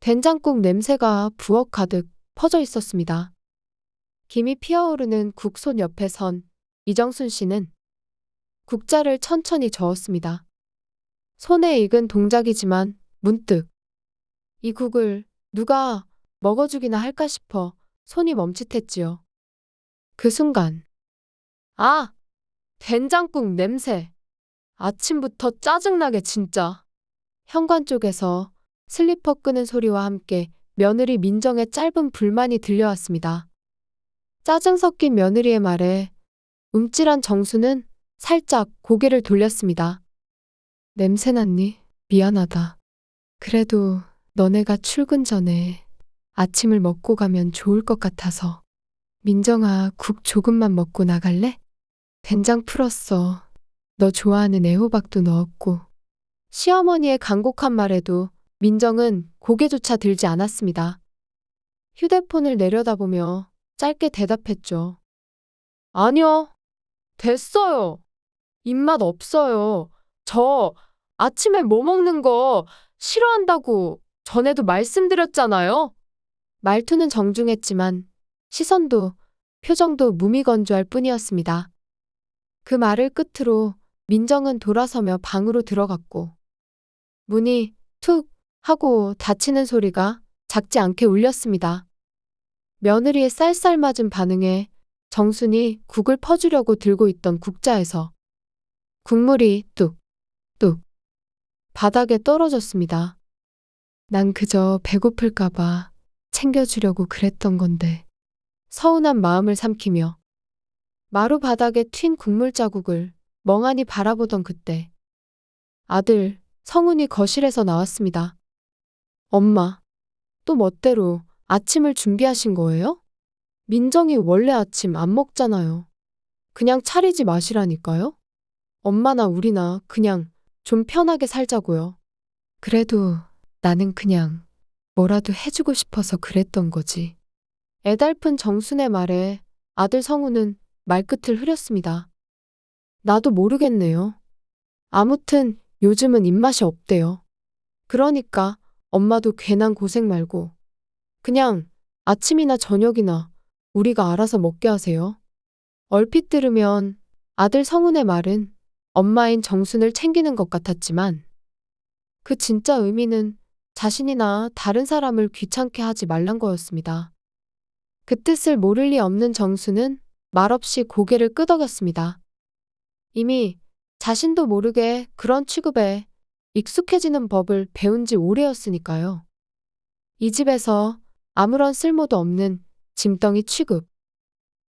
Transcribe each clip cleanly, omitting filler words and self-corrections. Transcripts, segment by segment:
된장국 냄새가 부엌 가득 퍼져 있었습니다. 김이 피어오르는 국솥 옆에 선 이정순 씨는 국자를 천천히 저었습니다. 손에 익은 동작이지만 문득 이 국을 누가 먹어주기나 할까 싶어 손이 멈칫했지요. 그 순간 아! 된장국 냄새! 아침부터 짜증나게 진짜! 현관 쪽에서 슬리퍼 끄는 소리와 함께 며느리 민정의 짧은 불만이 들려왔습니다. 짜증 섞인 며느리의 말에 움찔한 정수는 살짝 고개를 돌렸습니다. 냄새 났니? 미안하다. 그래도 너네가 출근 전에 아침을 먹고 가면 좋을 것 같아서. 민정아, 국 조금만 먹고 나갈래? 된장 풀었어. 너 좋아하는 애호박도 넣었고. 시어머니의 간곡한 말에도 민정은 고개조차 들지 않았습니다. 휴대폰을 내려다보며 짧게 대답했죠. 아니요. 됐어요. 입맛 없어요. 저 아침에 뭐 먹는 거 싫어한다고 전에도 말씀드렸잖아요. 말투는 정중했지만 시선도 표정도 무미건조할 뿐이었습니다. 그 말을 끝으로 민정은 돌아서며 방으로 들어갔고 문이 툭 하고 닫히는 소리가 작지 않게 울렸습니다. 며느리의 쌀쌀맞은 반응에 정순이 국을 퍼주려고 들고 있던 국자에서 국물이 뚝뚝 바닥에 떨어졌습니다. 난 그저 배고플까봐 챙겨주려고 그랬던 건데. 서운한 마음을 삼키며 마루 바닥에 튄 국물 자국을 멍하니 바라보던 그때 아들 성훈이 거실에서 나왔습니다. 엄마, 또 멋대로 아침을 준비하신 거예요? 민정이 원래 아침 안 먹잖아요. 그냥 차리지 마시라니까요? 엄마나 우리나 그냥 좀 편하게 살자고요. 그래도 나는 그냥 뭐라도 해주고 싶어서 그랬던 거지. 애달픈 정순의 말에 아들 성우는 말끝을 흐렸습니다. 나도 모르겠네요. 아무튼 요즘은 입맛이 없대요. 그러니까 엄마도 괜한 고생 말고 그냥 아침이나 저녁이나 우리가 알아서 먹게 하세요. 얼핏 들으면 아들 성훈의 말은 엄마인 정순을 챙기는 것 같았지만 그 진짜 의미는 자신이나 다른 사람을 귀찮게 하지 말란 거였습니다. 그 뜻을 모를 리 없는 정수는 말없이 고개를 끄덕였습니다. 이미 자신도 모르게 그런 취급에 익숙해지는 법을 배운 지 오래였으니까요. 이 집에서 아무런 쓸모도 없는 짐덩이 취급.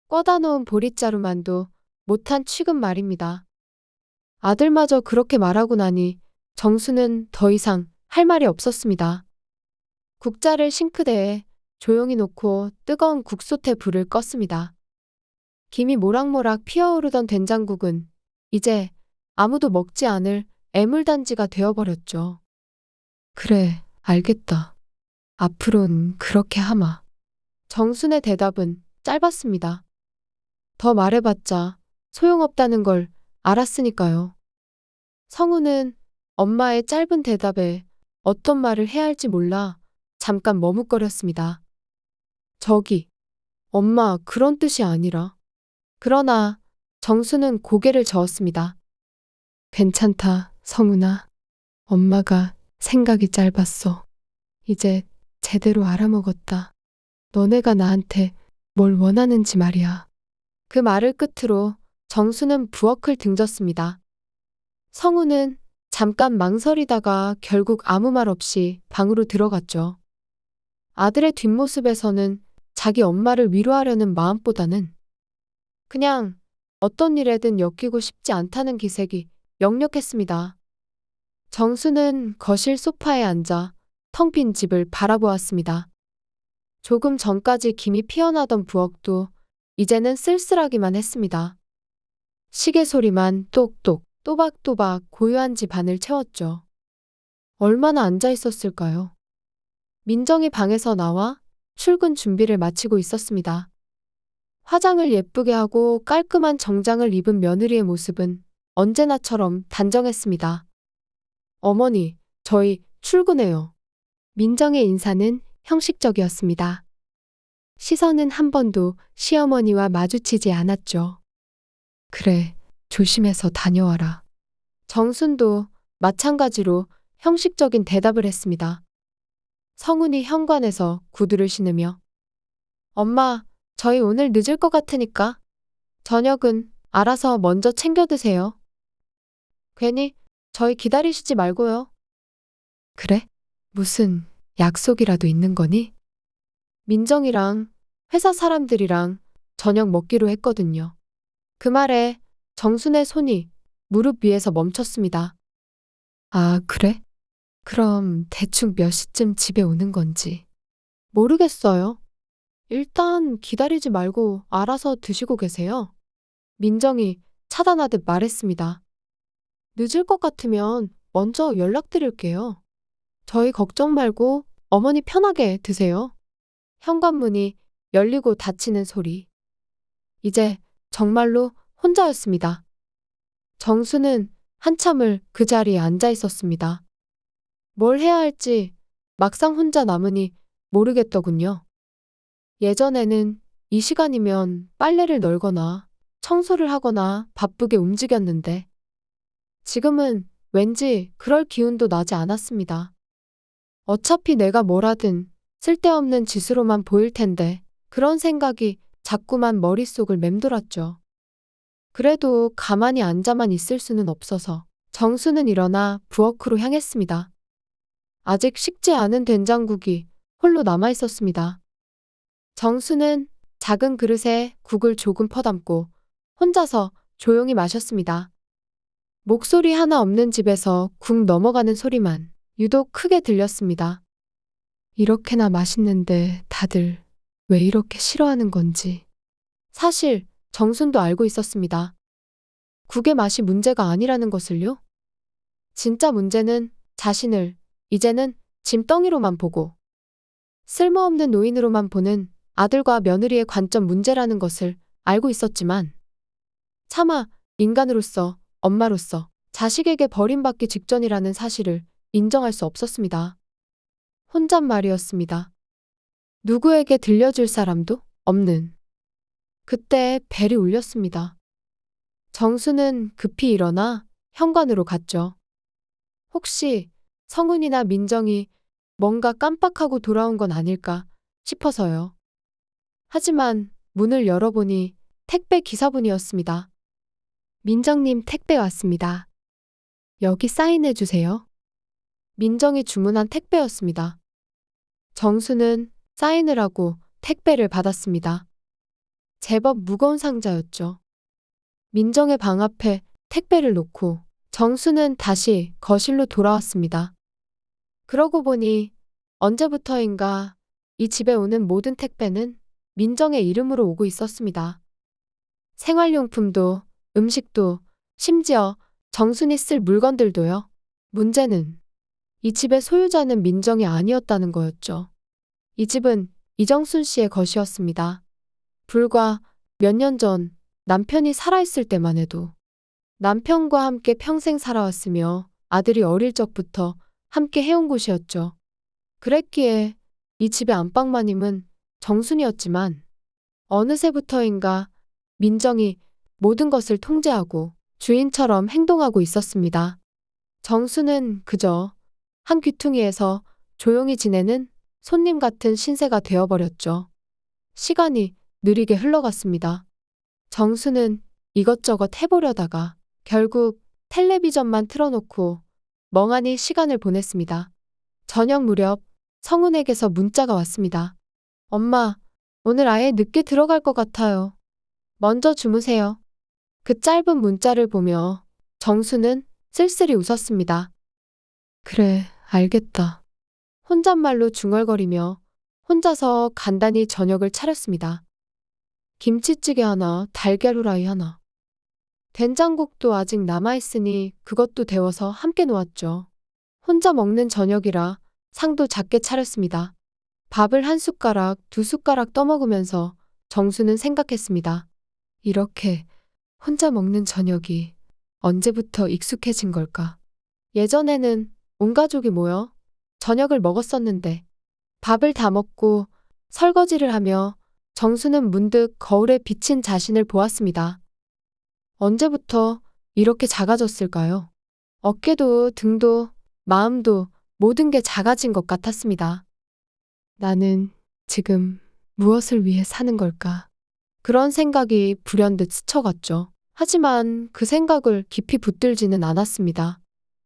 꺼다 놓은 보릿자루만도 못한 취급 말입니다. 아들마저 그렇게 말하고 나니 정수는 더 이상 할 말이 없었습니다. 국자를 싱크대에 조용히 놓고 뜨거운 국솥에 불을 껐습니다. 김이 모락모락 피어오르던 된장국은 이제 아무도 먹지 않을 애물단지가 되어버렸죠. 그래, 알겠다. 앞으론 그렇게 하마. 정순의 대답은 짧았습니다. 더 말해봤자 소용없다는 걸 알았으니까요. 성우는 엄마의 짧은 대답에 어떤 말을 해야 할지 몰라 잠깐 머뭇거렸습니다. 저기, 엄마 그런 뜻이 아니라. 그러나 정수는 고개를 저었습니다. 괜찮다, 성훈아. 엄마가 생각이 짧았어. 이제 제대로 알아먹었다. 너네가 나한테 뭘 원하는지 말이야. 그 말을 끝으로 정수는 부엌을 등졌습니다. 성우는 잠깐 망설이다가 결국 아무 말 없이 방으로 들어갔죠. 아들의 뒷모습에서는 자기 엄마를 위로하려는 마음보다는 그냥 어떤 일에든 엮이고 싶지 않다는 기색이 역력했습니다. 정수는 거실 소파에 앉아 텅 빈 집을 바라보았습니다. 조금 전까지 김이 피어나던 부엌도 이제는 쓸쓸하기만 했습니다. 시계 소리만 똑똑 또박또박 고요한 집 안을 채웠죠. 얼마나 앉아 있었을까요? 민정이 방에서 나와 출근 준비를 마치고 있었습니다. 화장을 예쁘게 하고 깔끔한 정장을 입은 며느리의 모습은 언제나처럼 단정했습니다. 어머니, 저희 출근해요. 민정의 인사는 형식적이었습니다. 시선은 한 번도 시어머니와 마주치지 않았죠. 그래, 조심해서 다녀와라. 정순도 마찬가지로 형식적인 대답을 했습니다. 성훈이 현관에서 구두를 신으며 엄마, 저희 오늘 늦을 것 같으니까 저녁은 알아서 먼저 챙겨 드세요. 괜히 저희 기다리시지 말고요. 그래? 무슨 약속이라도 있는 거니? 민정이랑 회사 사람들이랑 저녁 먹기로 했거든요. 그 말에 정순의 손이 무릎 위에서 멈췄습니다. 아, 그래? 그럼 대충 몇 시쯤 집에 오는 건지. 모르겠어요. 일단 기다리지 말고 알아서 드시고 계세요. 민정이 차단하듯 말했습니다. 늦을 것 같으면 먼저 연락드릴게요. 저희 걱정 말고 어머니 편하게 드세요. 현관문이 열리고 닫히는 소리. 이제 정말로 혼자였습니다. 정수는 한참을 그 자리에 앉아 있었습니다. 뭘 해야 할지 막상 혼자 남으니 모르겠더군요. 예전에는 이 시간이면 빨래를 널거나 청소를 하거나 바쁘게 움직였는데 지금은 왠지 그럴 기운도 나지 않았습니다. 어차피 내가 뭘 하든 쓸데없는 짓으로만 보일 텐데 그런 생각이 자꾸만 머릿속을 맴돌았죠. 그래도 가만히 앉아만 있을 수는 없어서 정수는 일어나 부엌으로 향했습니다. 아직 식지 않은 된장국이 홀로 남아 있었습니다. 정수는 작은 그릇에 국을 조금 퍼담고 혼자서 조용히 마셨습니다. 목소리 하나 없는 집에서 국 넘어가는 소리만 유독 크게 들렸습니다. 이렇게나 맛있는데 다들 왜 이렇게 싫어하는 건지. 사실 정순도 알고 있었습니다. 국의 맛이 문제가 아니라는 것을요. 진짜 문제는 자신을 이제는 짐덩이로만 보고 쓸모없는 노인으로만 보는 아들과 며느리의 관점 문제라는 것을 알고 있었지만 차마 인간으로서 엄마로서 자식에게 버림받기 직전이라는 사실을 인정할 수 없었습니다. 혼잣말이었습니다. 누구에게 들려줄 사람도 없는. 그때 벨이 울렸습니다. 정수는 급히 일어나 현관으로 갔죠. 혹시 성훈이나 민정이 뭔가 깜빡하고 돌아온 건 아닐까 싶어서요. 하지만 문을 열어보니 택배 기사분이었습니다. 민정님 택배 왔습니다. 여기 사인해 주세요. 민정이 주문한 택배였습니다. 정수는 사인을 하고 택배를 받았습니다. 제법 무거운 상자였죠. 민정의 방 앞에 택배를 놓고 정수는 다시 거실로 돌아왔습니다. 그러고 보니 언제부터인가 이 집에 오는 모든 택배는 민정의 이름으로 오고 있었습니다. 생활용품도, 음식도, 심지어 정순이 쓸 물건들도요. 문제는 이 집의 소유자는 민정이 아니었다는 거였죠. 이 집은 이정순 씨의 것이었습니다. 불과 몇 년 전 남편이 살아있을 때만 해도 남편과 함께 평생 살아왔으며 아들이 어릴 적부터 함께 해온 곳이었죠. 그랬기에 이 집의 안방마님은 정순이었지만 어느새부터인가 민정이 모든 것을 통제하고 주인처럼 행동하고 있었습니다. 정수는 그저 한 귀퉁이에서 조용히 지내는 손님 같은 신세가 되어버렸죠. 시간이 느리게 흘러갔습니다. 정수는 이것저것 해보려다가 결국 텔레비전만 틀어놓고 멍하니 시간을 보냈습니다. 저녁 무렵 성훈에게서 문자가 왔습니다. 엄마, 오늘 아예 늦게 들어갈 것 같아요. 먼저 주무세요. 그 짧은 문자를 보며 정수는 쓸쓸히 웃었습니다. 그래, 알겠다. 혼잣말로 중얼거리며 혼자서 간단히 저녁을 차렸습니다. 김치찌개 하나, 달걀 후라이 하나. 된장국도 아직 남아있으니 그것도 데워서 함께 놓았죠. 혼자 먹는 저녁이라 상도 작게 차렸습니다. 밥을 한 숟가락, 두 숟가락 떠먹으면서 정수는 생각했습니다. 이렇게 혼자 먹는 저녁이 언제부터 익숙해진 걸까? 예전에는 온 가족이 모여 저녁을 먹었었는데 밥을 다 먹고 설거지를 하며 정수는 문득 거울에 비친 자신을 보았습니다. 언제부터 이렇게 작아졌을까요? 어깨도 등도 마음도 모든 게 작아진 것 같았습니다. 나는 지금 무엇을 위해 사는 걸까? 그런 생각이 불현듯 스쳐갔죠. 하지만 그 생각을 깊이 붙들지는 않았습니다.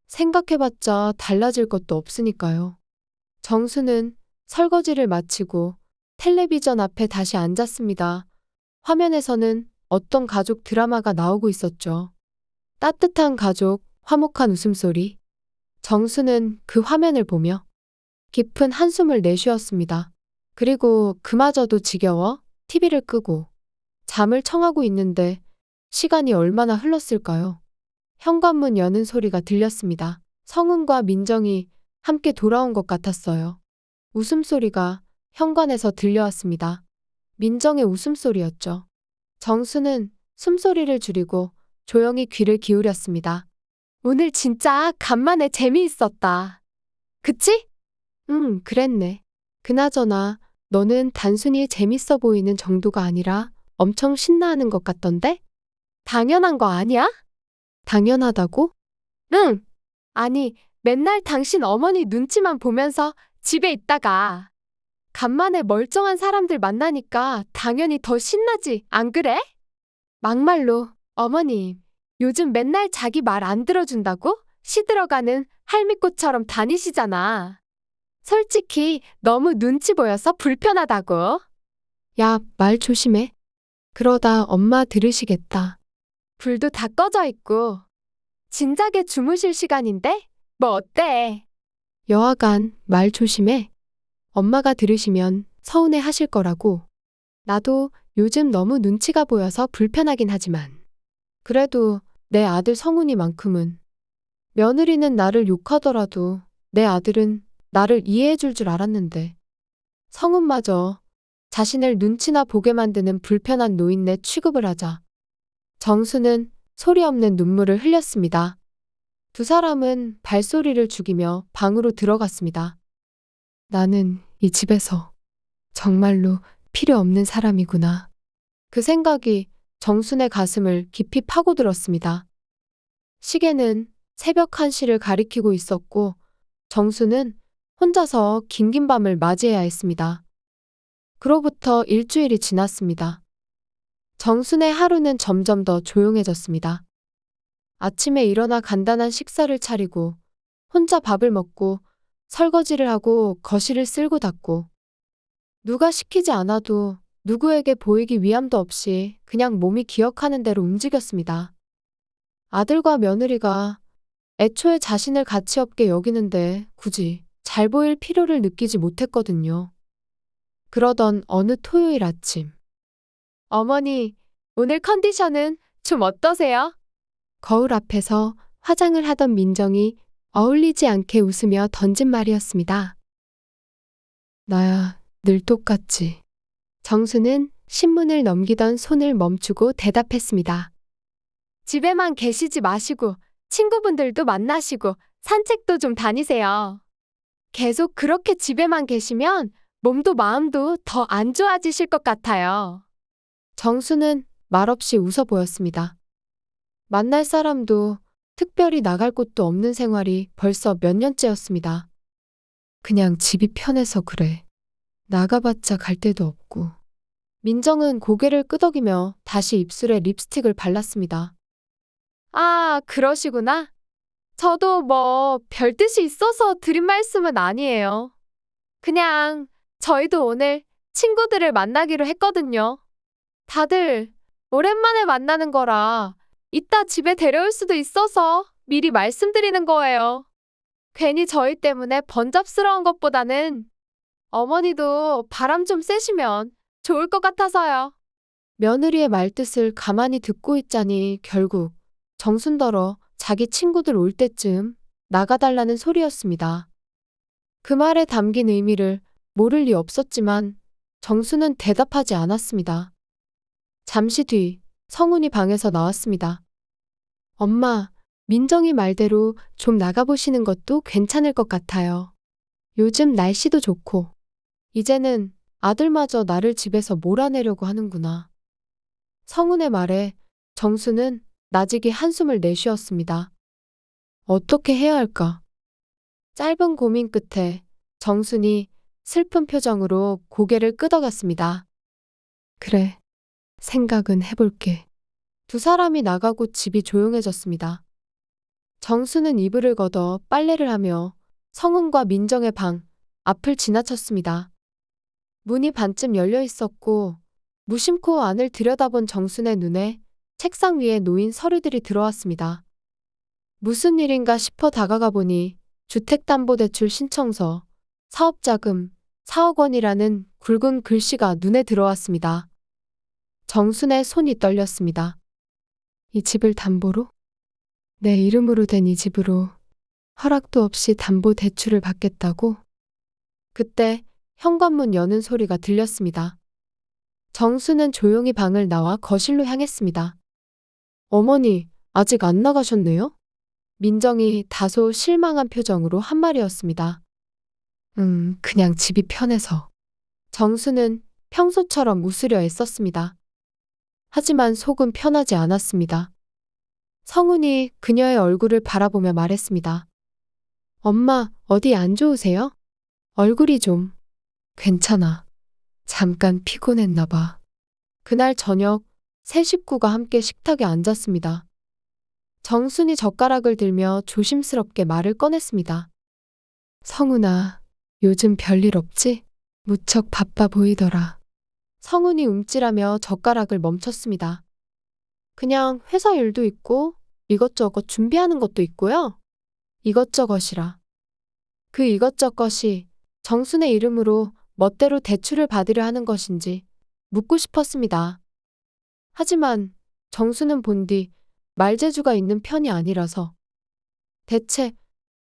생각해봤자 달라질 것도 없으니까요. 정수는 설거지를 마치고 텔레비전 앞에 다시 앉았습니다. 화면에서는 어떤 가족 드라마가 나오고 있었죠. 따뜻한 가족, 화목한 웃음소리. 정수는 그 화면을 보며 깊은 한숨을 내쉬었습니다. 그리고 그마저도 지겨워 TV를 끄고 잠을 청하고 있는데 시간이 얼마나 흘렀을까요? 현관문 여는 소리가 들렸습니다. 성은과 민정이 함께 돌아온 것 같았어요. 웃음소리가 현관에서 들려왔습니다. 민정의 웃음소리였죠. 정수는 숨소리를 줄이고 조용히 귀를 기울였습니다. 오늘 진짜 간만에 재미있었다. 그치? 그랬네. 그나저나 너는 단순히 재밌어 보이는 정도가 아니라 엄청 신나하는 것 같던데? 당연한 거 아니야? 당연하다고? 응. 아니, 맨날 당신 어머니 눈치만 보면서 집에 있다가 간만에 멀쩡한 사람들 만나니까 당연히 더 신나지, 안 그래? 막말로, 어머님, 요즘 맨날 자기 말 안 들어준다고 시들어가는 할미꽃처럼 다니시잖아. 솔직히 너무 눈치 보여서 불편하다고. 야, 말 조심해. 그러다 엄마 들으시겠다. 불도 다 꺼져 있고. 진작에 주무실 시간인데? 뭐 어때? 여하간 말 조심해. 엄마가 들으시면 서운해 하실 거라고. 나도 요즘 너무 눈치가 보여서 불편하긴 하지만 그래도 내 아들 성훈이만큼은 며느리는 나를 욕하더라도 내 아들은 나를 이해해 줄 줄 알았는데 성훈마저 자신을 눈치나 보게 만드는 불편한 노인네 취급을 하자 정수는 소리 없는 눈물을 흘렸습니다. 두 사람은 발소리를 죽이며 방으로 들어갔습니다. 나는 이 집에서 정말로 필요 없는 사람이구나. 그 생각이 정순의 가슴을 깊이 파고들었습니다. 시계는 새벽 1시를 가리키고 있었고 정수는 혼자서 긴긴 밤을 맞이해야 했습니다. 그로부터 일주일이 지났습니다. 정순의 하루는 점점 더 조용해졌습니다. 아침에 일어나 간단한 식사를 차리고 혼자 밥을 먹고 설거지를 하고 거실을 쓸고 닦고 누가 시키지 않아도 누구에게 보이기 위함도 없이 그냥 몸이 기억하는 대로 움직였습니다. 아들과 며느리가 애초에 자신을 가치 없게 여기는데 굳이 잘 보일 필요를 느끼지 못했거든요. 그러던 어느 토요일 아침. 어머니, 오늘 컨디션은 좀 어떠세요? 거울 앞에서 화장을 하던 민정이 어울리지 않게 웃으며 던진 말이었습니다. 나야 늘 똑같지. 정수는 신문을 넘기던 손을 멈추고 대답했습니다. 집에만 계시지 마시고 친구분들도 만나시고 산책도 좀 다니세요. 계속 그렇게 집에만 계시면 몸도 마음도 더 안 좋아지실 것 같아요. 정수는 말없이 웃어 보였습니다. 만날 사람도 특별히 나갈 곳도 없는 생활이 벌써 몇 년째였습니다. 그냥 집이 편해서 그래. 나가봤자 갈 데도 없고. 민정은 고개를 끄덕이며 다시 입술에 립스틱을 발랐습니다. 아, 그러시구나. 저도 뭐 별 뜻이 있어서 드린 말씀은 아니에요. 그냥 저희도 오늘 친구들을 만나기로 했거든요. 다들 오랜만에 만나는 거라 이따 집에 데려올 수도 있어서 미리 말씀드리는 거예요. 괜히 저희 때문에 번잡스러운 것보다는 어머니도 바람 좀 쐬시면 좋을 것 같아서요. 며느리의 말뜻을 가만히 듣고 있자니 결국 정순더러 자기 친구들 올 때쯤 나가달라는 소리였습니다. 그 말에 담긴 의미를 모를 리 없었지만 정수는 대답하지 않았습니다. 잠시 뒤 성훈이 방에서 나왔습니다. 엄마, 민정이 말대로 좀 나가보시는 것도 괜찮을 것 같아요. 요즘 날씨도 좋고, 이제는 아들마저 나를 집에서 몰아내려고 하는구나. 성훈의 말에 정수는 나직이 한숨을 내쉬었습니다. 어떻게 해야 할까? 짧은 고민 끝에 정순이 슬픈 표정으로 고개를 끄덕였습니다. 그래, 생각은 해볼게. 두 사람이 나가고 집이 조용해졌습니다. 정수는 이불을 걷어 빨래를 하며 성훈과 민정의 방 앞을 지나쳤습니다. 문이 반쯤 열려 있었고 무심코 안을 들여다본 정순의 눈에 책상 위에 놓인 서류들이 들어왔습니다. 무슨 일인가 싶어 다가가 보니 주택담보대출 신청서, 사업자금, 4억 원이라는 굵은 글씨가 눈에 들어왔습니다. 정순의 손이 떨렸습니다. 이 집을 담보로? 내 이름으로 된 이 집으로 허락도 없이 담보대출을 받겠다고? 그때 현관문 여는 소리가 들렸습니다. 정수는 조용히 방을 나와 거실로 향했습니다. 어머니, 아직 안 나가셨네요? 민정이 다소 실망한 표정으로 한 말이었습니다. 그냥 집이 편해서. 정수는 평소처럼 웃으려 애썼습니다. 하지만 속은 편하지 않았습니다. 성훈이 그녀의 얼굴을 바라보며 말했습니다. 엄마, 어디 안 좋으세요? 얼굴이 좀. 괜찮아. 잠깐 피곤했나 봐. 그날 저녁 세 식구가 함께 식탁에 앉았습니다. 정순이 젓가락을 들며 조심스럽게 말을 꺼냈습니다. 성훈아, 요즘 별일 없지? 무척 바빠 보이더라. 성훈이 움찔하며 젓가락을 멈췄습니다. 그냥 회사 일도 있고 이것저것 준비하는 것도 있고요. 이것저것이라. 그 이것저것이 정순의 이름으로 멋대로 대출을 받으려 하는 것인지 묻고 싶었습니다. 하지만 정수는 본디 말재주가 있는 편이 아니라서 대체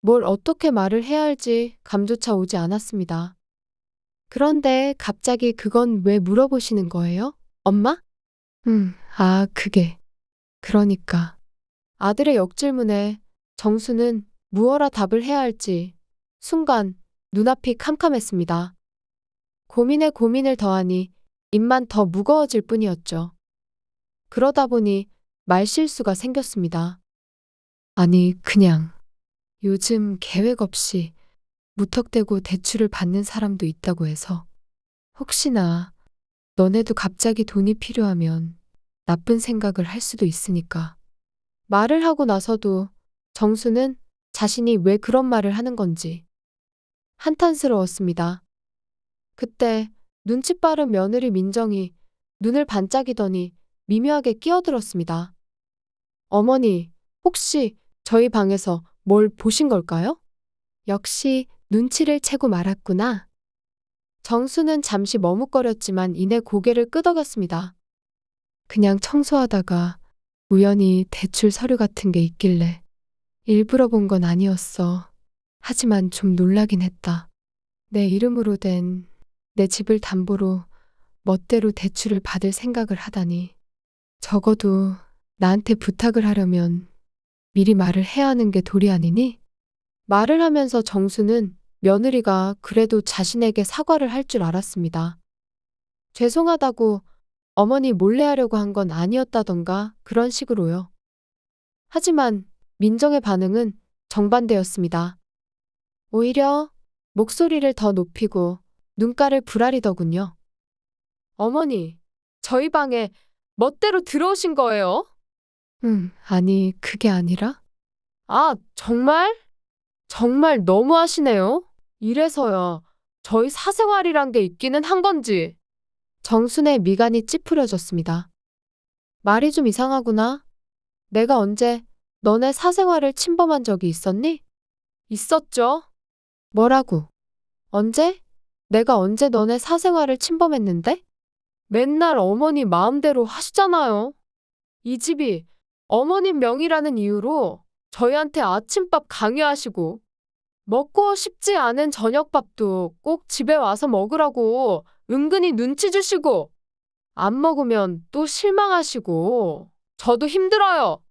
뭘 어떻게 말을 해야 할지 감조차 오지 않았습니다. 그런데 갑자기 그건 왜 물어보시는 거예요? 엄마? 그게. 그러니까. 아들의 역질문에 정수는 무어라 답을 해야 할지 순간 눈앞이 캄캄했습니다. 고민에 고민을 더하니 입만 더 무거워질 뿐이었죠. 그러다 보니 말실수가 생겼습니다. 아니, 그냥 요즘 계획 없이 무턱대고 대출을 받는 사람도 있다고 해서 혹시나 너네도 갑자기 돈이 필요하면 나쁜 생각을 할 수도 있으니까. 말을 하고 나서도 정수는 자신이 왜 그런 말을 하는 건지 한탄스러웠습니다. 그때 눈치 빠른 며느리 민정이 눈을 반짝이더니 미묘하게 끼어들었습니다. 어머니, 혹시 저희 방에서 뭘 보신 걸까요? 역시 눈치를 채고 말았구나. 정수는 잠시 머뭇거렸지만 이내 고개를 끄덕였습니다. 그냥 청소하다가 우연히 대출 서류 같은 게 있길래 일부러 본 건 아니었어. 하지만 좀 놀라긴 했다. 내 이름으로 된 내 집을 담보로 멋대로 대출을 받을 생각을 하다니. 적어도 나한테 부탁을 하려면 미리 말을 해야 하는 게 도리 아니니? 말을 하면서 정수는 며느리가 그래도 자신에게 사과를 할 줄 알았습니다. 죄송하다고 어머니 몰래 하려고 한 건 아니었다던가 그런 식으로요. 하지만 민정의 반응은 정반대였습니다. 오히려 목소리를 더 높이고 눈가를 부라리더군요. 어머니, 저희 방에 멋대로 들어오신 거예요? 아니, 그게 아니라? 아, 정말? 정말 너무하시네요. 이래서요. 저희 사생활이란 게 있기는 한 건지. 정순의 미간이 찌푸려졌습니다. 말이 좀 이상하구나. 내가 언제 너네 사생활을 침범한 적이 있었니? 있었죠. 뭐라고? 언제? 내가 언제 너네 사생활을 침범했는데? 맨날 어머니 마음대로 하시잖아요. 이 집이 어머님 명의라는 이유로 저희한테 아침밥 강요하시고 먹고 싶지 않은 저녁밥도 꼭 집에 와서 먹으라고 은근히 눈치 주시고 안 먹으면 또 실망하시고 저도 힘들어요.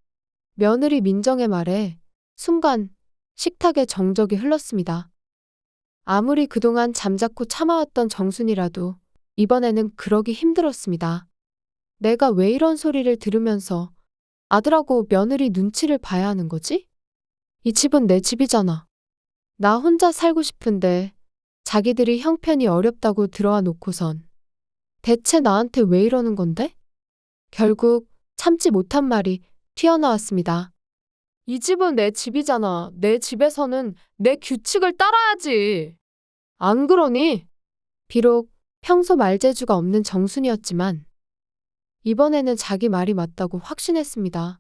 며느리 민정의 말에 순간 식탁에 정적이 흘렀습니다. 아무리 그동안 잠자코 참아왔던 정순이라도 이번에는 그러기 힘들었습니다. 내가 왜 이런 소리를 들으면서 아들하고 며느리 눈치를 봐야 하는 거지? 이 집은 내 집이잖아. 나 혼자 살고 싶은데 자기들이 형편이 어렵다고 들어와 놓고선 대체 나한테 왜 이러는 건데? 결국 참지 못한 말이 튀어나왔습니다. 이 집은 내 집이잖아. 내 집에서는 내 규칙을 따라야지. 안 그러니? 비록 평소 말재주가 없는 정순이었지만 이번에는 자기 말이 맞다고 확신했습니다.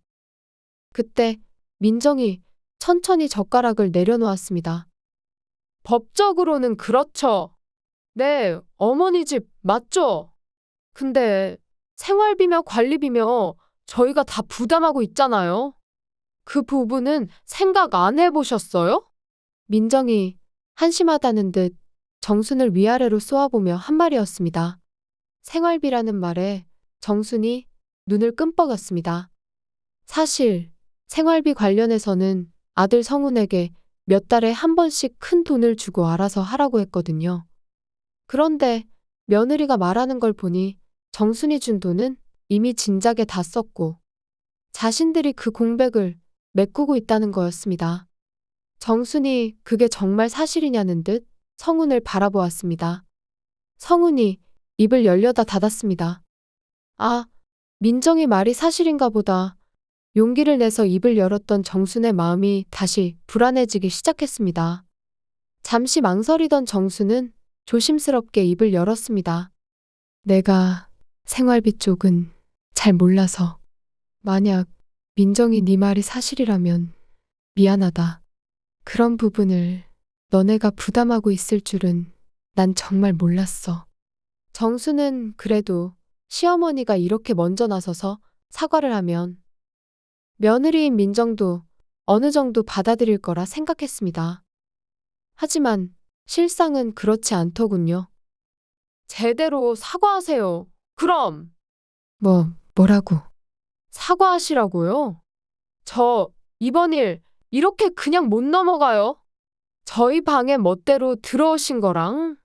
그때 민정이 천천히 젓가락을 내려놓았습니다. 법적으로는 그렇죠. 네, 어머니 집 맞죠? 근데 생활비며 관리비며 저희가 다 부담하고 있잖아요. 그 부분은 생각 안 해보셨어요? 민정이 한심하다는 듯 정순을 위아래로 쏘아보며 한 말이었습니다. 생활비라는 말에 정순이 눈을 끔뻑였습니다. 사실 생활비 관련해서는 아들 성훈에게 몇 달에 한 번씩 큰 돈을 주고 알아서 하라고 했거든요. 그런데 며느리가 말하는 걸 보니 정순이 준 돈은 이미 진작에 다 썼고 자신들이 그 공백을 메꾸고 있다는 거였습니다. 정순이 그게 정말 사실이냐는 듯 성훈을 바라보았습니다. 성훈이 입을 열려다 닫았습니다. 아, 민정의 말이 사실인가 보다. 용기를 내서 입을 열었던 정순의 마음이 다시 불안해지기 시작했습니다. 잠시 망설이던 정순은 조심스럽게 입을 열었습니다. 내가 생활비 쪽은 잘 몰라서 만약 민정이 네 말이 사실이라면 미안하다. 그런 부분을 너네가 부담하고 있을 줄은 난 정말 몰랐어. 정수는 그래도 시어머니가 이렇게 먼저 나서서 사과를 하면 며느리인 민정도 어느 정도 받아들일 거라 생각했습니다. 하지만 실상은 그렇지 않더군요. 제대로 사과하세요. 그럼. 뭐라고? 사과하시라고요? 저 이번 일 이렇게 그냥 못 넘어가요. 저희 방에 멋대로 들어오신 거랑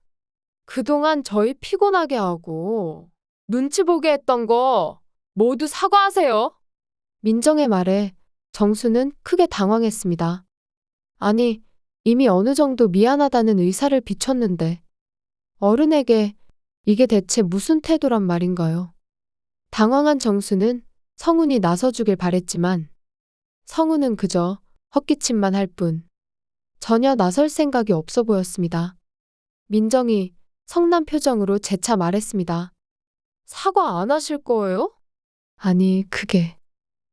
그동안 저희 피곤하게 하고 눈치 보게 했던 거 모두 사과하세요. 민정의 말에 정수는 크게 당황했습니다. 아니, 이미 어느 정도 미안하다는 의사를 비췄는데 어른에게 이게 대체 무슨 태도란 말인가요? 당황한 정수는 성훈이 나서주길 바랬지만 성훈은 그저 헛기침만 할 뿐 전혀 나설 생각이 없어 보였습니다. 민정이 성난 표정으로 재차 말했습니다. 사과 안 하실 거예요? 아니, 그게.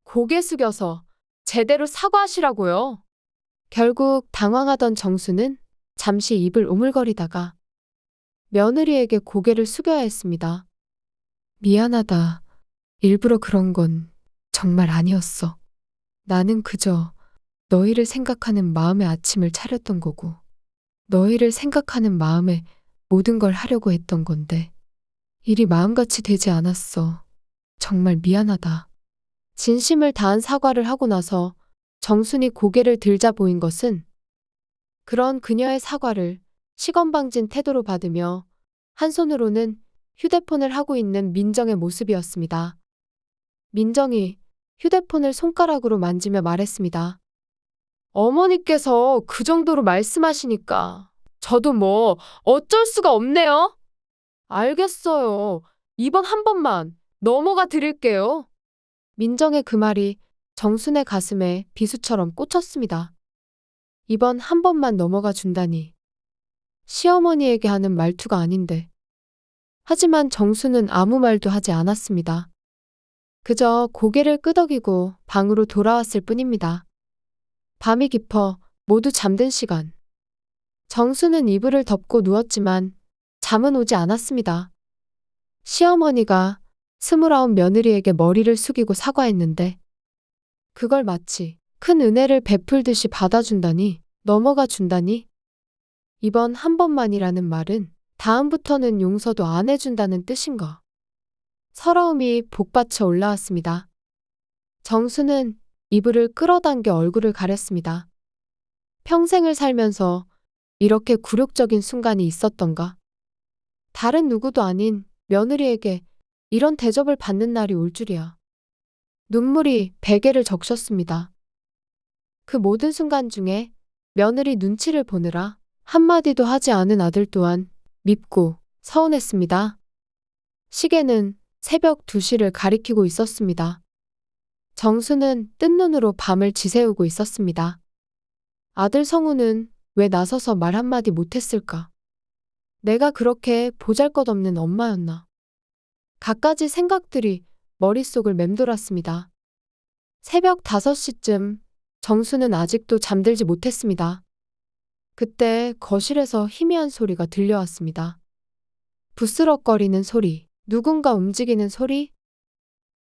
고개 숙여서 제대로 사과하시라고요. 결국 당황하던 정수는 잠시 입을 오물거리다가 며느리에게 고개를 숙여야 했습니다. 미안하다. 일부러 그런 건 정말 아니었어. 나는 그저 너희를 생각하는 마음의 아침을 차렸던 거고 너희를 생각하는 마음에 모든 걸 하려고 했던 건데 일이 마음같이 되지 않았어. 정말 미안하다. 진심을 다한 사과를 하고 나서 정순이 고개를 들자 보인 것은 그런 그녀의 사과를 시건방진 태도로 받으며 한 손으로는 휴대폰을 하고 있는 민정의 모습이었습니다. 민정이 휴대폰을 손가락으로 만지며 말했습니다. 어머니께서 그 정도로 말씀하시니까 저도 뭐 어쩔 수가 없네요. 알겠어요. 이번 한 번만 넘어가 드릴게요. 민정의 그 말이 정순의 가슴에 비수처럼 꽂혔습니다. 이번 한 번만 넘어가 준다니. 시어머니에게 하는 말투가 아닌데. 하지만 정순은 아무 말도 하지 않았습니다. 그저 고개를 끄덕이고 방으로 돌아왔을 뿐입니다. 밤이 깊어 모두 잠든 시간. 정수는 이불을 덮고 누웠지만 잠은 오지 않았습니다. 시어머니가 29 며느리에게 머리를 숙이고 사과했는데 그걸 마치 큰 은혜를 베풀듯이 받아준다니, 넘어가 준다니. 이번 한 번만이라는 말은 다음부터는 용서도 안 해준다는 뜻인가. 서러움이 복받쳐 올라왔습니다. 정수는 이불을 끌어당겨 얼굴을 가렸습니다. 평생을 살면서 이렇게 굴욕적인 순간이 있었던가. 다른 누구도 아닌 며느리에게 이런 대접을 받는 날이 올 줄이야. 눈물이 베개를 적셨습니다. 그 모든 순간 중에 며느리 눈치를 보느라 한마디도 하지 않은 아들 또한 밉고 서운했습니다. 시계는 새벽 2시를 가리키고 있었습니다. 정수는 뜬 눈으로 밤을 지새우고 있었습니다. 아들 성우는 왜 나서서 말 한마디 못했을까? 내가 그렇게 보잘것없는 엄마였나? 갖가지 생각들이 머릿속을 맴돌았습니다. 새벽 5시쯤 정수는 아직도 잠들지 못했습니다. 그때 거실에서 희미한 소리가 들려왔습니다. 부스럭거리는 소리, 누군가 움직이는 소리?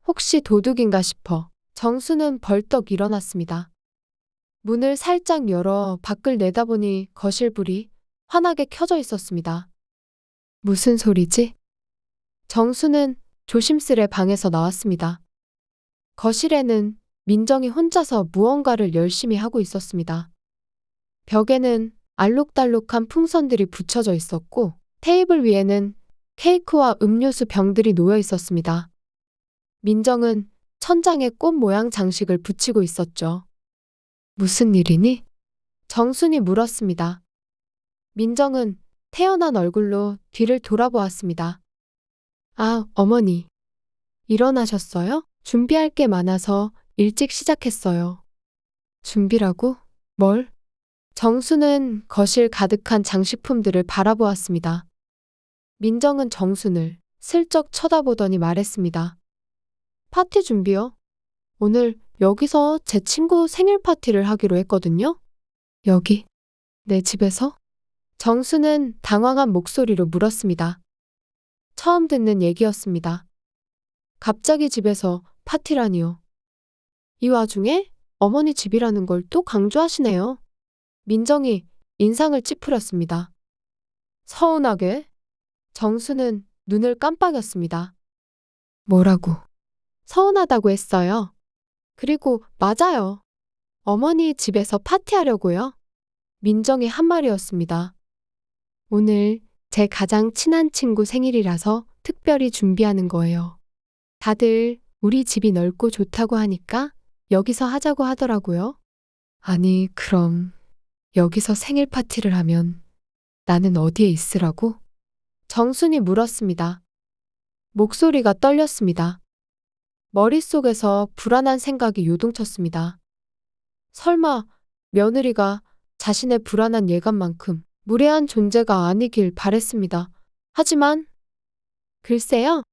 혹시 도둑인가 싶어 정수는 벌떡 일어났습니다. 문을 살짝 열어 밖을 내다보니 거실 불이 환하게 켜져 있었습니다. 무슨 소리지? 정수는 조심스레 방에서 나왔습니다. 거실에는 민정이 혼자서 무언가를 열심히 하고 있었습니다. 벽에는 알록달록한 풍선들이 붙여져 있었고 테이블 위에는 케이크와 음료수 병들이 놓여 있었습니다. 민정은 천장에 꽃 모양 장식을 붙이고 있었죠. 무슨 일이니? 정순이 물었습니다. 민정은 태연한 얼굴로 뒤를 돌아보았습니다. 아, 어머니. 일어나셨어요? 준비할 게 많아서 일찍 시작했어요. 준비라고? 뭘? 정수는 거실 가득한 장식품들을 바라보았습니다. 민정은 정순을 슬쩍 쳐다보더니 말했습니다. 파티 준비요? 오늘 여기서 제 친구 생일 파티를 하기로 했거든요. 여기? 내 집에서? 정수는 당황한 목소리로 물었습니다. 처음 듣는 얘기였습니다. 갑자기 집에서 파티라니요. 이 와중에 어머니 집이라는 걸 또 강조하시네요. 민정이 인상을 찌푸렸습니다. 서운하게? 정수는 눈을 깜빡였습니다. 뭐라고? 서운하다고 했어요. 그리고 맞아요. 어머니 집에서 파티하려고요. 민정이 한 말이었습니다. 오늘 제 가장 친한 친구 생일이라서 특별히 준비하는 거예요. 다들 우리 집이 넓고 좋다고 하니까 여기서 하자고 하더라고요. 아니, 그럼 여기서 생일 파티를 하면 나는 어디에 있으라고? 정순이 물었습니다. 목소리가 떨렸습니다. 머릿속에서 불안한 생각이 요동쳤습니다. 설마 며느리가 자신의 불안한 예감만큼 무례한 존재가 아니길 바랬습니다. 하지만 글쎄요.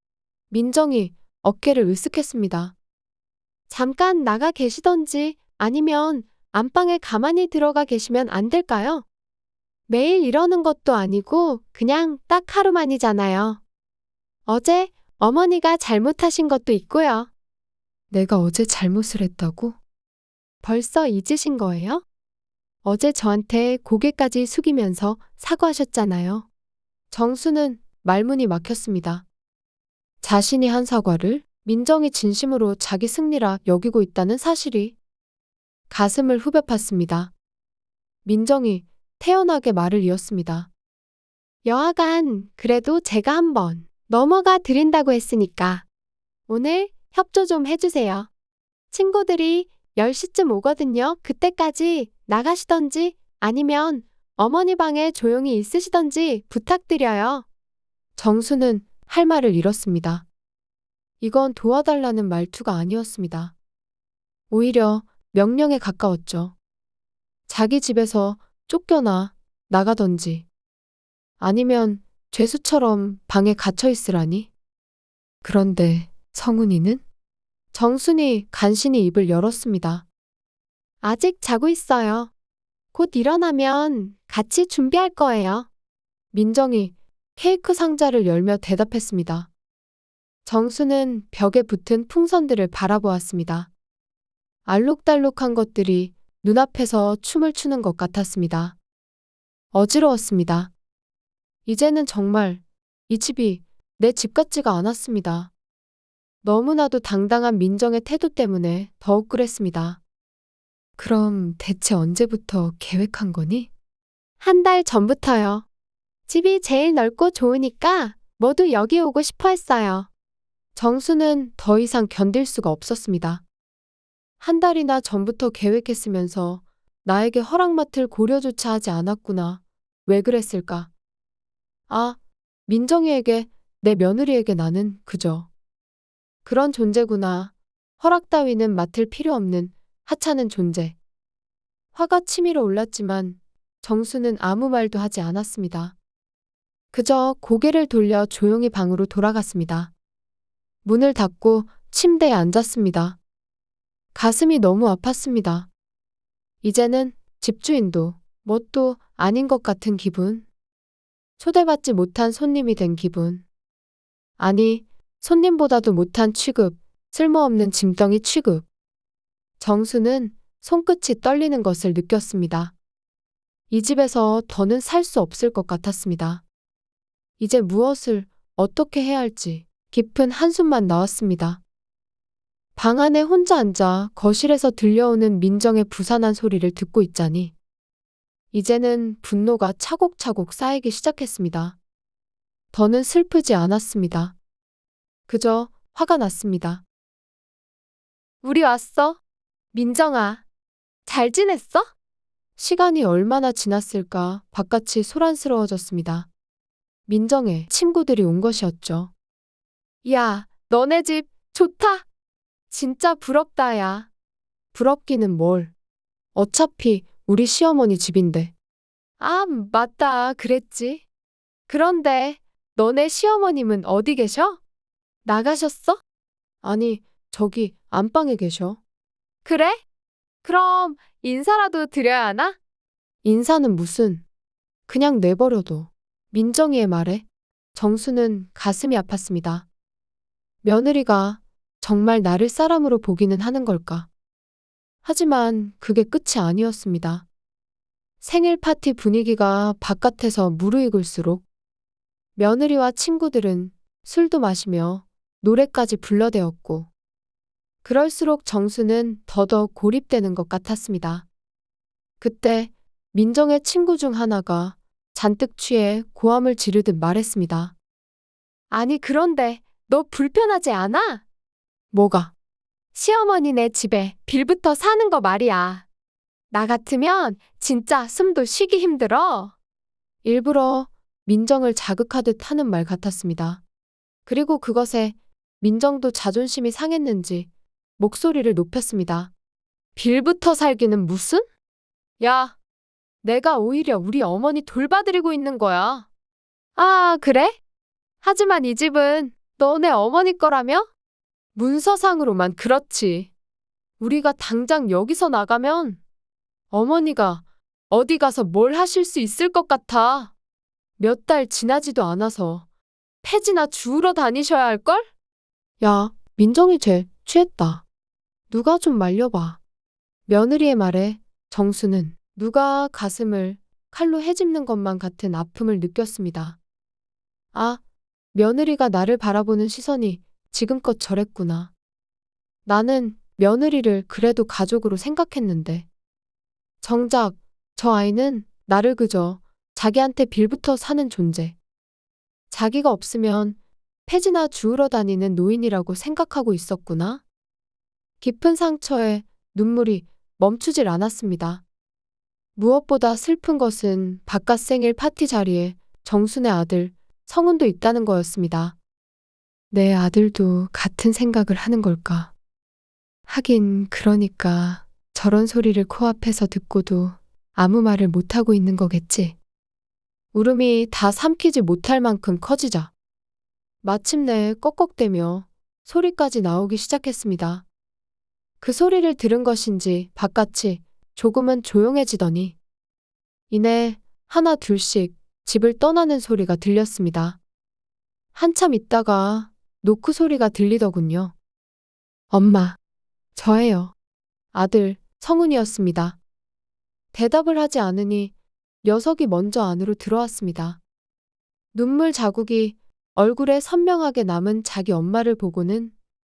민정이 어깨를 으쓱했습니다. 잠깐 나가 계시던지 아니면 안방에 가만히 들어가 계시면 안 될까요? 매일 이러는 것도 아니고 그냥 딱 하루만이잖아요. 어제 어머니가 잘못하신 것도 있고요. 내가 어제 잘못을 했다고? 벌써 잊으신 거예요? 어제 저한테 고개까지 숙이면서 사과하셨잖아요. 정수는 말문이 막혔습니다. 자신이 한 사과를 민정이 진심으로 자기 승리라 여기고 있다는 사실이 가슴을 후벼 팠습니다. 민정이 태연하게 말을 이었습니다. 여하간 그래도 제가 한번 넘어가 드린다고 했으니까 오늘 협조 좀 해주세요. 친구들이 10시쯤 오거든요. 그때까지 나가시던지 아니면 어머니 방에 조용히 있으시던지 부탁드려요. 정수는 할 말을 잃었습니다. 이건 도와달라는 말투가 아니었습니다. 오히려 명령에 가까웠죠. 자기 집에서 쫓겨나 나가던지 아니면 죄수처럼 방에 갇혀 있으라니. 그런데 성훈이는? 정순이 간신히 입을 열었습니다. 아직 자고 있어요. 곧 일어나면 같이 준비할 거예요. 민정이 케이크 상자를 열며 대답했습니다. 정수는 벽에 붙은 풍선들을 바라보았습니다. 알록달록한 것들이 눈앞에서 춤을 추는 것 같았습니다. 어지러웠습니다. 이제는 정말 이 집이 내 집 같지가 않았습니다. 너무나도 당당한 민정의 태도 때문에 더욱 그랬습니다. 그럼 대체 언제부터 계획한 거니? 한 달 전부터요. 집이 제일 넓고 좋으니까 모두 여기 오고 싶어 했어요. 정수는 더 이상 견딜 수가 없었습니다. 한 달이나 전부터 계획했으면서 나에게 허락맡을 고려조차 하지 않았구나. 왜 그랬을까? 아, 민정이에게, 내 며느리에게 나는 그저 그런 존재구나. 허락 따위는 맡을 필요 없는 하찮은 존재. 화가 치밀어 올랐지만 정수는 아무 말도 하지 않았습니다. 그저 고개를 돌려 조용히 방으로 돌아갔습니다. 문을 닫고 침대에 앉았습니다. 가슴이 너무 아팠습니다. 이제는 집주인도 뭣도 아닌 것 같은 기분. 초대받지 못한 손님이 된 기분. 아니, 손님보다도 못한 취급, 쓸모없는 짐덩이 취급. 정수는 손끝이 떨리는 것을 느꼈습니다. 이 집에서 더는 살 수 없을 것 같았습니다. 이제 무엇을 어떻게 해야 할지 깊은 한숨만 나왔습니다. 방 안에 혼자 앉아 거실에서 들려오는 민정의 부산한 소리를 듣고 있자니 이제는 분노가 차곡차곡 쌓이기 시작했습니다. 더는 슬프지 않았습니다. 그저 화가 났습니다. 우리 왔어. 민정아, 잘 지냈어? 시간이 얼마나 지났을까 바깥이 소란스러워졌습니다. 민정의 친구들이 온 것이었죠. 야, 너네 집 좋다. 진짜 부럽다, 야. 부럽기는 뭘. 어차피 우리 시어머니 집인데. 아, 맞다. 그랬지. 그런데 너네 시어머님은 어디 계셔? 나가셨어? 아니, 저기 안방에 계셔. 그래? 그럼 인사라도 드려야 하나? 인사는 무슨. 그냥 내버려둬. 민정이의 말에 정수는 가슴이 아팠습니다. 며느리가 정말 나를 사람으로 보기는 하는 걸까? 하지만 그게 끝이 아니었습니다. 생일 파티 분위기가 바깥에서 무르익을수록 며느리와 친구들은 술도 마시며 노래까지 불러대었고 그럴수록 정수는 더더욱 고립되는 것 같았습니다. 그때 민정의 친구 중 하나가 잔뜩 취해 고함을 지르듯 말했습니다. 아니 그런데 너 불편하지 않아? 뭐가? 시어머니네 집에 빌부터 사는 거 말이야. 나 같으면 진짜 숨도 쉬기 힘들어. 일부러 민정을 자극하듯 하는 말 같았습니다. 그리고 그것에 민정도 자존심이 상했는지 목소리를 높였습니다. 빌부터 살기는 무슨? 야, 내가 오히려 우리 어머니 돌봐드리고 있는 거야. 아, 그래? 하지만 이 집은 너네 어머니 거라며? 문서상으로만 그렇지. 우리가 당장 여기서 나가면 어머니가 어디 가서 뭘 하실 수 있을 것 같아. 몇 달 지나지도 않아서 폐지나 주우러 다니셔야 할걸? 야, 민정이 쟤 취했다. 누가 좀 말려봐. 며느리의 말에 정수는 누가 가슴을 칼로 헤집는 것만 같은 아픔을 느꼈습니다. 아, 며느리가 나를 바라보는 시선이 지금껏 저랬구나. 나는 며느리를 그래도 가족으로 생각했는데. 정작 저 아이는 나를 그저 자기한테 빌부터 사는 존재. 자기가 없으면 폐지나 주우러 다니는 노인이라고 생각하고 있었구나. 깊은 상처에 눈물이 멈추질 않았습니다. 무엇보다 슬픈 것은 바깥 생일 파티 자리에 정순의 아들 성훈도 있다는 거였습니다. 내 아들도 같은 생각을 하는 걸까? 하긴 그러니까 저런 소리를 코앞에서 듣고도 아무 말을 못하고 있는 거겠지. 울음이 다 삼키지 못할 만큼 커지자 마침내 꺽꺽대며 소리까지 나오기 시작했습니다. 그 소리를 들은 것인지 바깥이 조금은 조용해지더니 이내 하나 둘씩 집을 떠나는 소리가 들렸습니다. 한참 있다가 노크 소리가 들리더군요. 엄마, 저예요. 아들 성훈이었습니다. 대답을 하지 않으니 녀석이 먼저 안으로 들어왔습니다. 눈물 자국이 얼굴에 선명하게 남은 자기 엄마를 보고는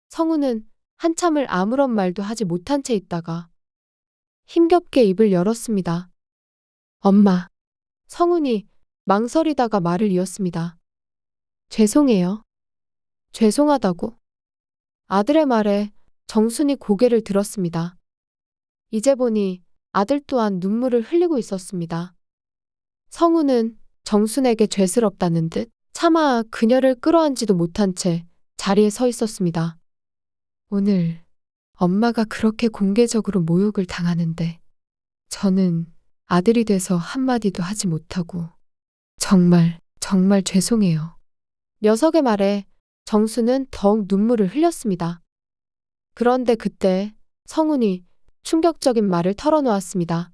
성훈은 한참을 아무런 말도 하지 못한 채 있다가 힘겹게 입을 열었습니다. 엄마, 성훈이 망설이다가 말을 이었습니다. 죄송해요. 죄송하다고. 아들의 말에 정순이 고개를 들었습니다. 이제 보니 아들 또한 눈물을 흘리고 있었습니다. 성훈은 정순에게 죄스럽다는 듯 차마 그녀를 끌어안지도 못한 채 자리에 서 있었습니다. 오늘 엄마가 그렇게 공개적으로 모욕을 당하는데 저는 아들이 돼서 한마디도 하지 못하고 정말 죄송해요. 녀석의 말에 정수는 더욱 눈물을 흘렸습니다. 그런데 그때 성훈이 충격적인 말을 털어놓았습니다.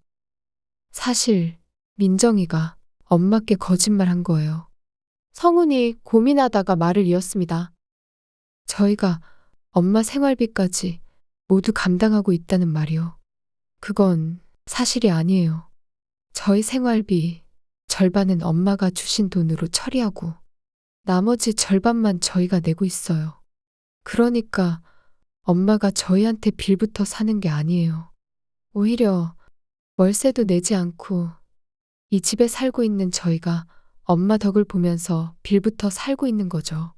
사실 민정이가 엄마께 거짓말한 거예요. 성훈이 고민하다가 말을 이었습니다. 저희가 엄마 생활비까지 모두 감당하고 있다는 말이요. 그건 사실이 아니에요. 저희 생활비 절반은 엄마가 주신 돈으로 처리하고 나머지 절반만 저희가 내고 있어요. 그러니까 엄마가 저희한테 빌부터 사는 게 아니에요. 오히려 월세도 내지 않고 이 집에 살고 있는 저희가 엄마 덕을 보면서 빌부터 살고 있는 거죠.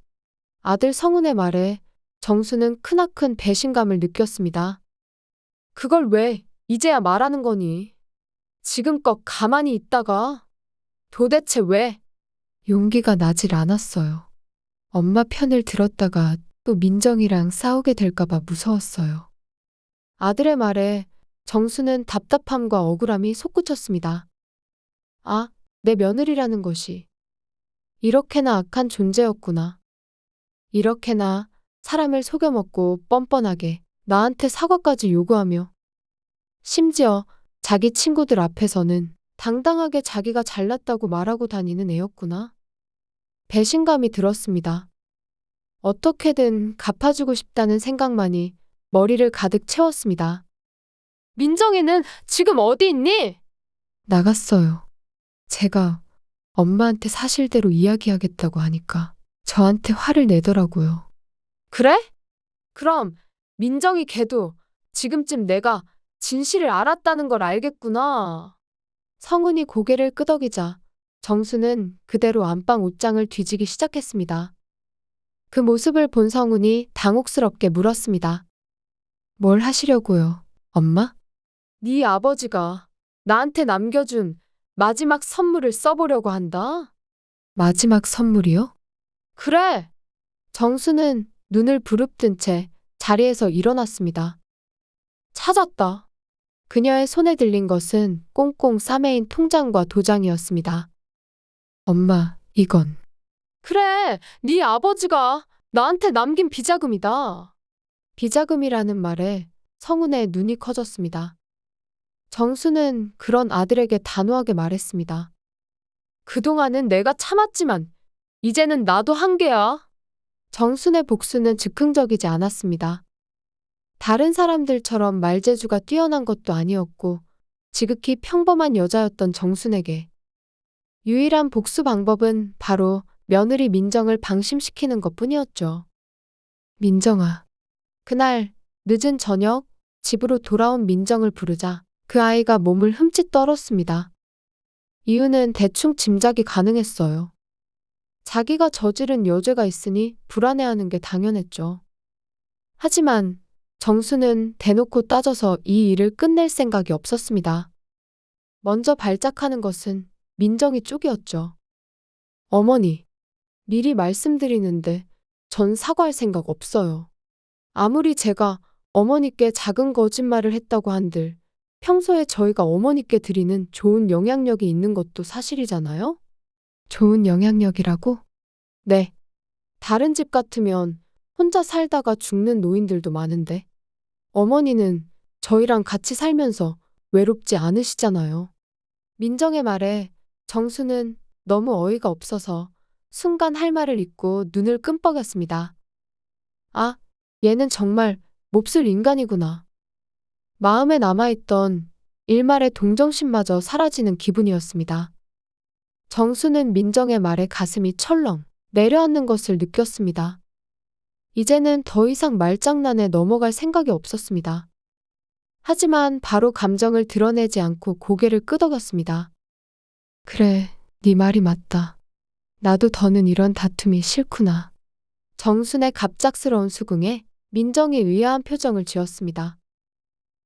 아들 성훈의 말에 정수는 크나큰 배신감을 느꼈습니다. 그걸 왜 이제야 말하는 거니? 지금껏 가만히 있다가 도대체 왜? 용기가 나질 않았어요. 엄마 편을 들었다가 또 민정이랑 싸우게 될까봐 무서웠어요. 아들의 말에 정수는 답답함과 억울함이 솟구쳤습니다. 아, 내 며느리라는 것이 이렇게나 악한 존재였구나. 이렇게나 사람을 속여먹고 뻔뻔하게 나한테 사과까지 요구하며 심지어 자기 친구들 앞에서는 당당하게 자기가 잘났다고 말하고 다니는 애였구나. 배신감이 들었습니다. 어떻게든 갚아주고 싶다는 생각만이 머리를 가득 채웠습니다. 민정이는 지금 어디 있니? 나갔어요. 제가 엄마한테 사실대로 이야기하겠다고 하니까 저한테 화를 내더라고요. 그래? 그럼 민정이 걔도 지금쯤 내가 진실을 알았다는 걸 알겠구나. 성훈이 고개를 끄덕이자 정수는 그대로 안방 옷장을 뒤지기 시작했습니다. 그 모습을 본 성훈이 당혹스럽게 물었습니다. 뭘 하시려고요, 엄마? 네 아버지가 나한테 남겨준 마지막 선물을 써보려고 한다. 마지막 선물이요? 그래. 정수는 눈을 부릅뜬 채 자리에서 일어났습니다. 찾았다. 그녀의 손에 들린 것은 꽁꽁 싸매인 통장과 도장이었습니다. 엄마, 이건. 그래, 네 아버지가 나한테 남긴 비자금이다. 비자금이라는 말에 성훈의 눈이 커졌습니다. 정수는 그런 아들에게 단호하게 말했습니다. 그동안은 내가 참았지만 이제는 나도 한계야. 정순의 복수는 즉흥적이지 않았습니다. 다른 사람들처럼 말재주가 뛰어난 것도 아니었고 지극히 평범한 여자였던 정순에게 유일한 복수 방법은 바로 며느리 민정을 방심시키는 것뿐이었죠. 민정아. 그날 늦은 저녁 집으로 돌아온 민정을 부르자 그 아이가 몸을 흠칫 떨었습니다. 이유는 대충 짐작이 가능했어요. 자기가 저지른 여죄가 있으니 불안해하는 게 당연했죠. 하지만 정수는 대놓고 따져서 이 일을 끝낼 생각이 없었습니다. 먼저 발작하는 것은 민정이 쪽이었죠. 어머니, 미리 말씀드리는데 전 사과할 생각 없어요. 아무리 제가 어머니께 작은 거짓말을 했다고 한들 평소에 저희가 어머니께 드리는 좋은 영향력이 있는 것도 사실이잖아요? 좋은 영향력이라고? 네. 다른 집 같으면 혼자 살다가 죽는 노인들도 많은데 어머니는 저희랑 같이 살면서 외롭지 않으시잖아요. 민정의 말에 정수는 너무 어이가 없어서 순간 할 말을 잊고 눈을 끔뻑였습니다. 아, 얘는 정말 몹쓸 인간이구나. 마음에 남아있던 일말의 동정심마저 사라지는 기분이었습니다. 정수는 민정의 말에 가슴이 철렁 내려앉는 것을 느꼈습니다. 이제는 더 이상 말장난에 넘어갈 생각이 없었습니다. 하지만 바로 감정을 드러내지 않고 고개를 끄덕였습니다. 그래, 네 말이 맞다. 나도 더는 이런 다툼이 싫구나. 정순의 갑작스러운 수긍에 민정이 의아한 표정을 지었습니다.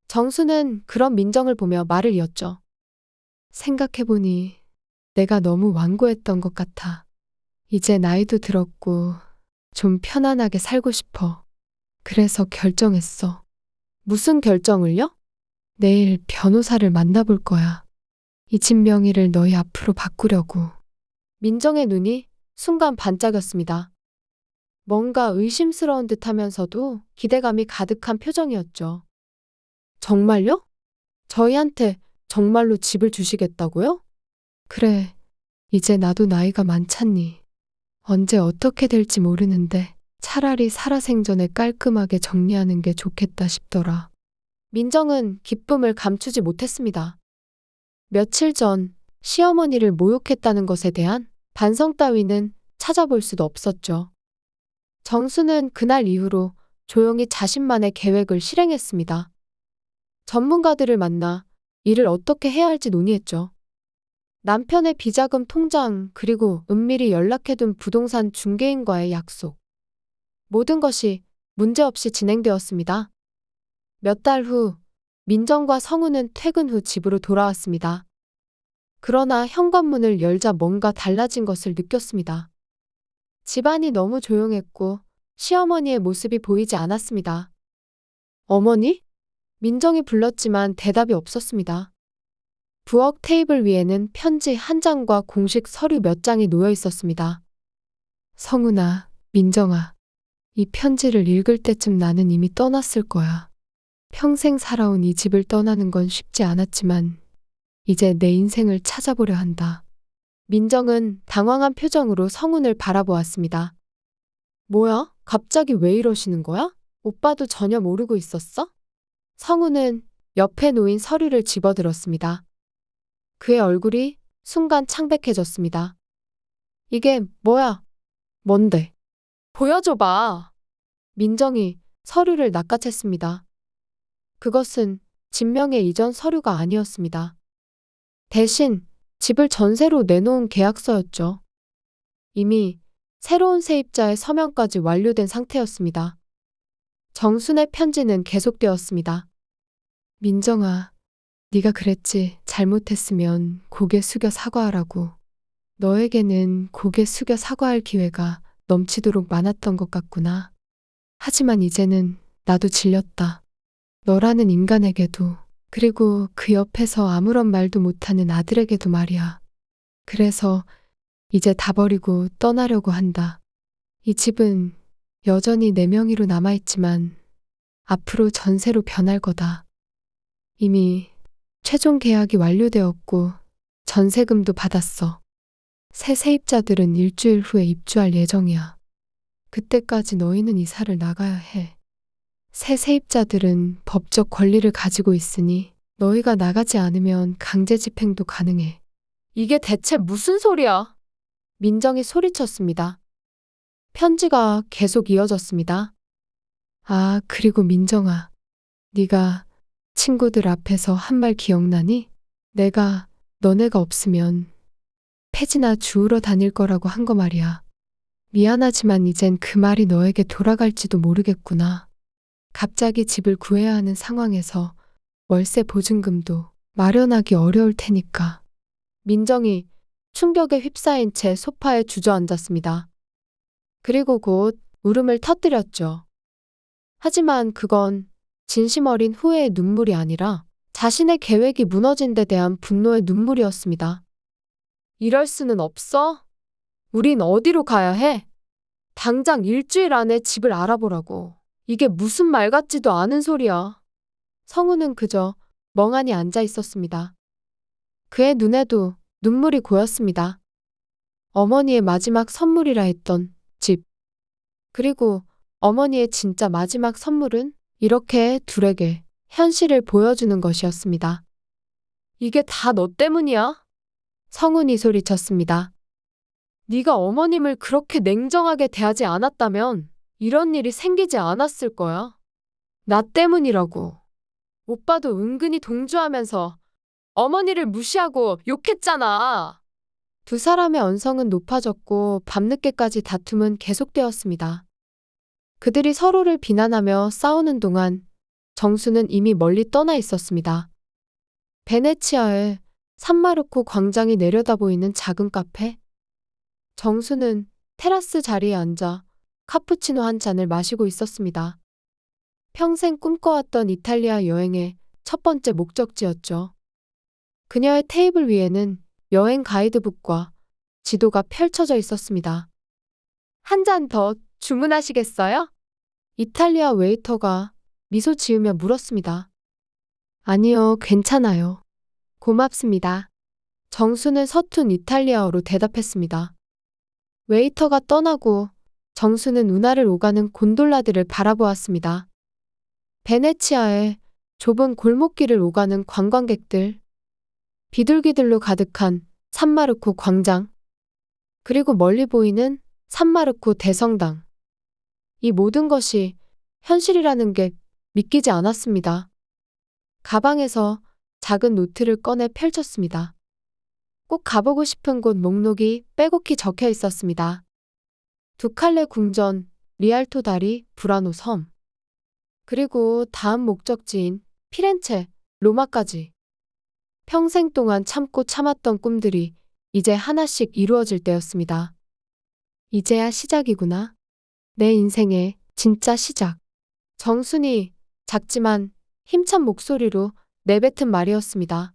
정순은 그런 민정을 보며 말을 이었죠. 생각해보니 내가 너무 완고했던 것 같아. 이제 나이도 들었고 좀 편안하게 살고 싶어. 그래서 결정했어. 무슨 결정을요? 내일 변호사를 만나볼 거야. 이 집 명의를 너희 앞으로 바꾸려고. 민정의 눈이 순간 반짝였습니다. 뭔가 의심스러운 듯 하면서도 기대감이 가득한 표정이었죠. 정말요? 저희한테 정말로 집을 주시겠다고요? 그래, 이제 나도 나이가 많잖니. 언제 어떻게 될지 모르는데 차라리 살아생전에 깔끔하게 정리하는 게 좋겠다 싶더라. 민정은 기쁨을 감추지 못했습니다. 며칠 전 시어머니를 모욕했다는 것에 대한 반성 따위는 찾아볼 수도 없었죠. 정수는 그날 이후로 조용히 자신만의 계획을 실행했습니다. 전문가들을 만나 일을 어떻게 해야 할지 논의했죠. 남편의 비자금 통장 그리고 은밀히 연락해둔 부동산 중개인과의 약속. 모든 것이 문제없이 진행되었습니다. 몇 달 후 민정과 성우는 퇴근 후 집으로 돌아왔습니다. 그러나 현관문을 열자 뭔가 달라진 것을 느꼈습니다. 집안이 너무 조용했고 시어머니의 모습이 보이지 않았습니다. 어머니? 민정이 불렀지만 대답이 없었습니다. 부엌 테이블 위에는 편지 한 장과 공식 서류 몇 장이 놓여 있었습니다. 성훈아, 민정아, 이 편지를 읽을 때쯤 나는 이미 떠났을 거야. 평생 살아온 이 집을 떠나는 건 쉽지 않았지만 이제 내 인생을 찾아보려 한다. 민정은 당황한 표정으로 성훈을 바라보았습니다. 뭐야? 갑자기 왜 이러시는 거야? 오빠도 전혀 모르고 있었어? 성훈은 옆에 놓인 서류를 집어들었습니다. 그의 얼굴이 순간 창백해졌습니다. 이게 뭐야? 뭔데? 보여줘봐. 민정이 서류를 낚아챘습니다. 그것은 진명의 이전 서류가 아니었습니다. 대신 집을 전세로 내놓은 계약서였죠. 이미 새로운 세입자의 서명까지 완료된 상태였습니다. 정순의 편지는 계속되었습니다. 민정아, 네가 그랬지. 잘못했으면 고개 숙여 사과하라고. 너에게는 고개 숙여 사과할 기회가 넘치도록 많았던 것 같구나. 하지만 이제는 나도 질렸다. 너라는 인간에게도, 그리고 그 옆에서 아무런 말도 못하는 아들에게도 말이야. 그래서 이제 다 버리고 떠나려고 한다. 이 집은 여전히 내 명의로 남아있지만 앞으로 전세로 변할 거다. 이미 최종 계약이 완료되었고 전세금도 받았어. 새 세입자들은 일주일 후에 입주할 예정이야. 그때까지 너희는 이사를 나가야 해. 새 세입자들은 법적 권리를 가지고 있으니 너희가 나가지 않으면 강제 집행도 가능해. 이게 대체 무슨 소리야? 민정이 소리쳤습니다. 편지가 계속 이어졌습니다. 아, 그리고 민정아, 네가 친구들 앞에서 한 말 기억나니? 내가 너네가 없으면 폐지나 주우러 다닐 거라고 한 거 말이야. 미안하지만 이젠 그 말이 너에게 돌아갈지도 모르겠구나. 갑자기 집을 구해야 하는 상황에서 월세 보증금도 마련하기 어려울 테니까. 민정이 충격에 휩싸인 채 소파에 주저앉았습니다. 그리고 곧 울음을 터뜨렸죠. 하지만 그건 진심 어린 후회의 눈물이 아니라 자신의 계획이 무너진 데 대한 분노의 눈물이었습니다. 이럴 수는 없어? 우린 어디로 가야 해? 당장 일주일 안에 집을 알아보라고. 이게 무슨 말 같지도 않은 소리야. 성우는 그저 멍하니 앉아 있었습니다. 그의 눈에도 눈물이 고였습니다. 어머니의 마지막 선물이라 했던 집. 그리고 어머니의 진짜 마지막 선물은 이렇게 둘에게 현실을 보여주는 것이었습니다. 이게 다 너 때문이야? 성훈이 소리쳤습니다. 네가 어머님을 그렇게 냉정하게 대하지 않았다면 이런 일이 생기지 않았을 거야. 나 때문이라고. 오빠도 은근히 동조하면서 어머니를 무시하고 욕했잖아. 두 사람의 언성은 높아졌고 밤늦게까지 다툼은 계속되었습니다. 그들이 서로를 비난하며 싸우는 동안 정수는 이미 멀리 떠나 있었습니다. 베네치아의 산마르코 광장이 내려다 보이는 작은 카페. 정수는 테라스 자리에 앉아 카푸치노 한 잔을 마시고 있었습니다. 평생 꿈꿔왔던 이탈리아 여행의 첫 번째 목적지였죠. 그녀의 테이블 위에는 여행 가이드북과 지도가 펼쳐져 있었습니다. 한 잔 더 주문하시겠어요? 이탈리아 웨이터가 미소 지으며 물었습니다. 아니요, 괜찮아요. 고맙습니다. 정수는 서툰 이탈리아어로 대답했습니다. 웨이터가 떠나고 정수는 운하를 오가는 곤돌라들을 바라보았습니다. 베네치아의 좁은 골목길을 오가는 관광객들, 비둘기들로 가득한 산마르코 광장, 그리고 멀리 보이는 산마르코 대성당. 이 모든 것이 현실이라는 게 믿기지 않았습니다. 가방에서 작은 노트를 꺼내 펼쳤습니다. 꼭 가보고 싶은 곳 목록이 빼곡히 적혀 있었습니다. 두칼레 궁전, 리알토 다리, 브라노 섬. 그리고 다음 목적지인 피렌체, 로마까지. 평생 동안 참고 참았던 꿈들이 이제 하나씩 이루어질 때였습니다. 이제야 시작이구나. 내 인생의 진짜 시작. 정순이 작지만 힘찬 목소리로 내뱉은 말이었습니다.